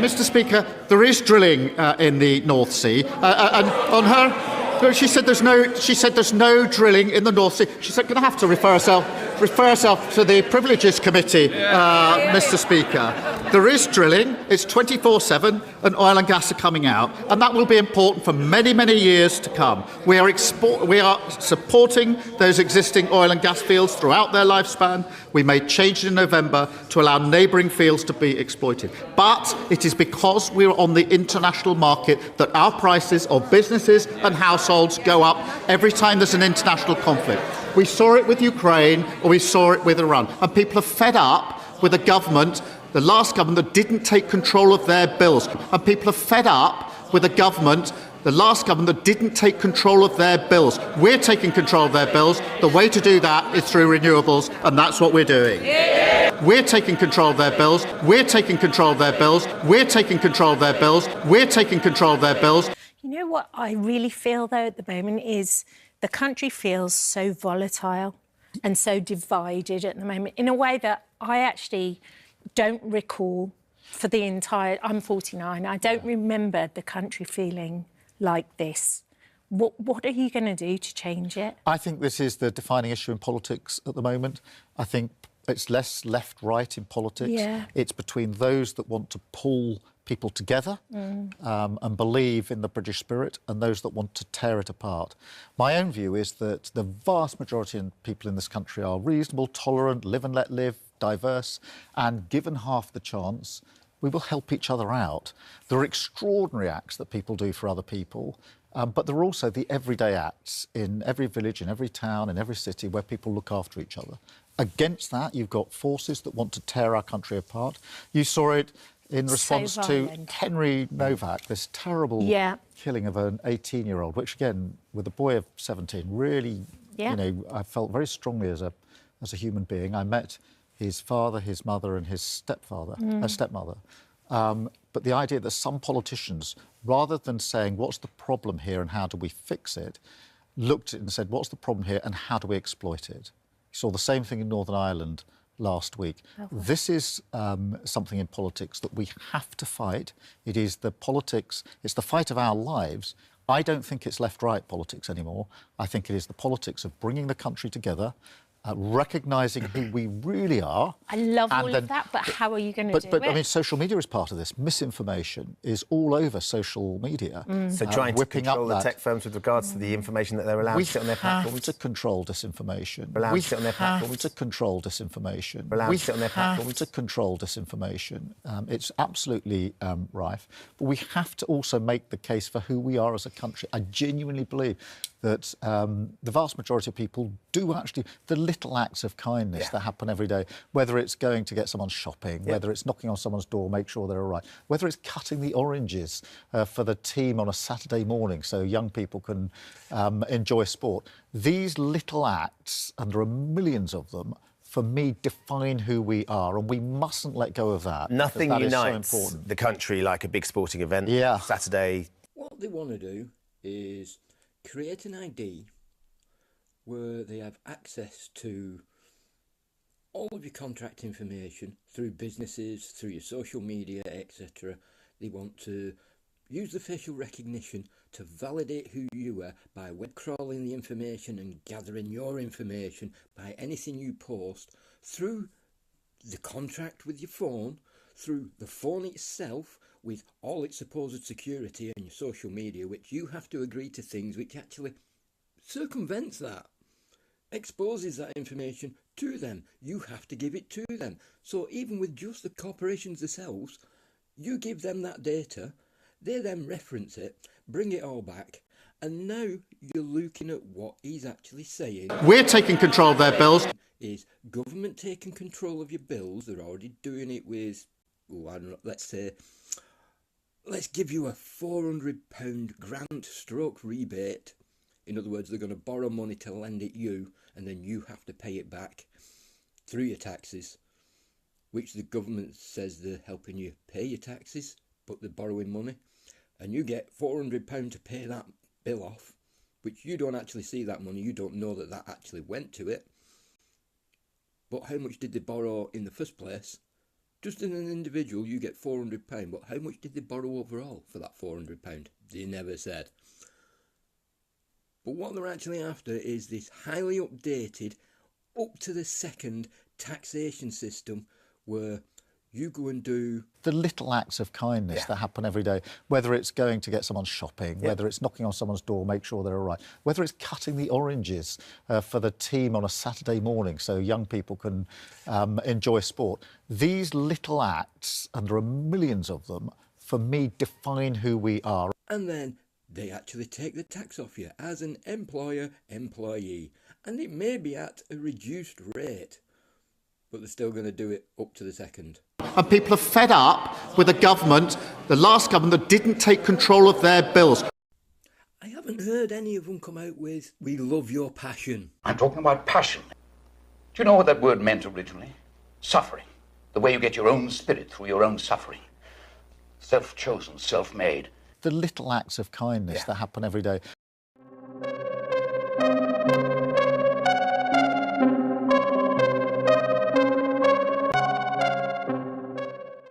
Mr. Speaker, there is drilling in the North Sea, and on her. No, she said there's no drilling in the North Sea. She said, going to have to refer herself to the Privileges Committee, Mr. Speaker. There is drilling. It's 24/7, and oil and gas are coming out, and that will be important for many, many years to come. We are supporting those existing oil and gas fields throughout their lifespan. We made changes in November to allow neighbouring fields to be exploited. But it is because we are on the international market that our prices of businesses and households go up every time there's an international conflict. We saw it with Ukraine, or we saw it with Iran. And people are fed up with a government, the last government, that didn't take control of their bills. And people are fed up with a government, the last government, that didn't take control of their bills. We're taking control of their bills. The way to do that is through renewables, and that's what we're doing. We're taking control of their bills. We're taking control of their bills. We're taking control of their bills. We're taking control of their bills. You know what I really feel, though, at the moment is the country feels so volatile and so divided at the moment in a way that I actually don't recall for the entire... I'm 49. I don't remember the country feeling like this. What are you going to do to change it? I think this is the defining issue in politics at the moment. I think it's less left-right in politics. Yeah. It's between those that want to pull people together and believe in the British spirit and those that want to tear it apart. My own view is that the vast majority of people in this country are reasonable, tolerant, live and let live, diverse, and given half the chance, we will help each other out. There are extraordinary acts that people do for other people, but there are also the everyday acts in every village, in every town, in every city where people look after each other. Against that, you've got forces that want to tear our country apart. You saw it in response to Henry Novak, this terrible killing of an 18-year-old, which, again, with a boy of 17, really, you know, I felt very strongly as a human being. I met his father, his mother and his stepmother. But the idea that some politicians, rather than saying, what's the problem here and how do we fix it, looked at it and said, what's the problem here and how do we exploit it? You saw the same thing in Northern Ireland last week. This is something in politics that we have to fight. It is the politics, it's the fight of our lives. I don't think it's left-right politics anymore. I think it is the politics of bringing the country together, recognising who we really are. I love all of that, but how are you going to do it? But I mean, social media is part of this. Misinformation is all over social media. So trying to control the tech firms with regards to the information that they're allowed to sit on their platforms? We have to control disinformation. Allowed to sit on their platforms? We have to control disinformation. Allowed to sit on their platforms? We have to control disinformation. It's absolutely rife. But we have to also make the case for who we are as a country. I genuinely believe that the vast majority of people do actually... The little acts of kindness that happen every day, whether it's going to get someone shopping, whether it's knocking on someone's door, make sure they're all right, whether it's cutting the oranges for the team on a Saturday morning so young people can enjoy sport. These little acts, and there are millions of them, for me, define who we are, and we mustn't let go of that. Nothing unites so important. the country like a big sporting event. Saturday. What they want to do is create an ID where they have access to all of your contract information through businesses, through your social media, etc. They want to use the facial recognition to validate who you are by web crawling the information and gathering your information by anything you post through the contract with your phone, through the phone itself with all its supposed security and your social media, which you have to agree to things which actually circumvents that, exposes that information to them. You have to give it to them. So even with just the corporations themselves, you give them that data, they then reference it, bring it all back, and now you're looking at what he's actually saying. We're taking control of their bills. Is government taking control of your bills? They're already doing it with, I don't know, let's say, let's give you a £400 grant stroke rebate. In other words, they're going to borrow money to lend it you, and then you have to pay it back through your taxes, which the government says they're helping you pay your taxes, but they're borrowing money. And you get £400 to pay that bill off, which you don't actually see that money. You don't know that that actually went to it. But how much did they borrow in the first place? Just in an individual, you get £400, but how much did they borrow overall for that £400? They never said. But what they're actually after is this highly updated, up to the second taxation system where you go and do the little acts of kindness that happen every day, whether it's going to get someone shopping, whether it's knocking on someone's door, make sure they're all right, whether it's cutting the oranges for the team on a Saturday morning so young people can enjoy sport. These little acts, and there are millions of them, for me, define who we are. And then they actually take the tax off you as an employer-employee. And it may be at a reduced rate, but they're still going to do it up to the second. And people are fed up with a government, the last government, that didn't take control of their bills. I haven't heard any of them come out with, "We love your passion." I'm talking about passion. Do you know what that word meant originally? Suffering. The way you get your own spirit through your own suffering. Self-chosen, self-made. The little acts of kindness that happen every day.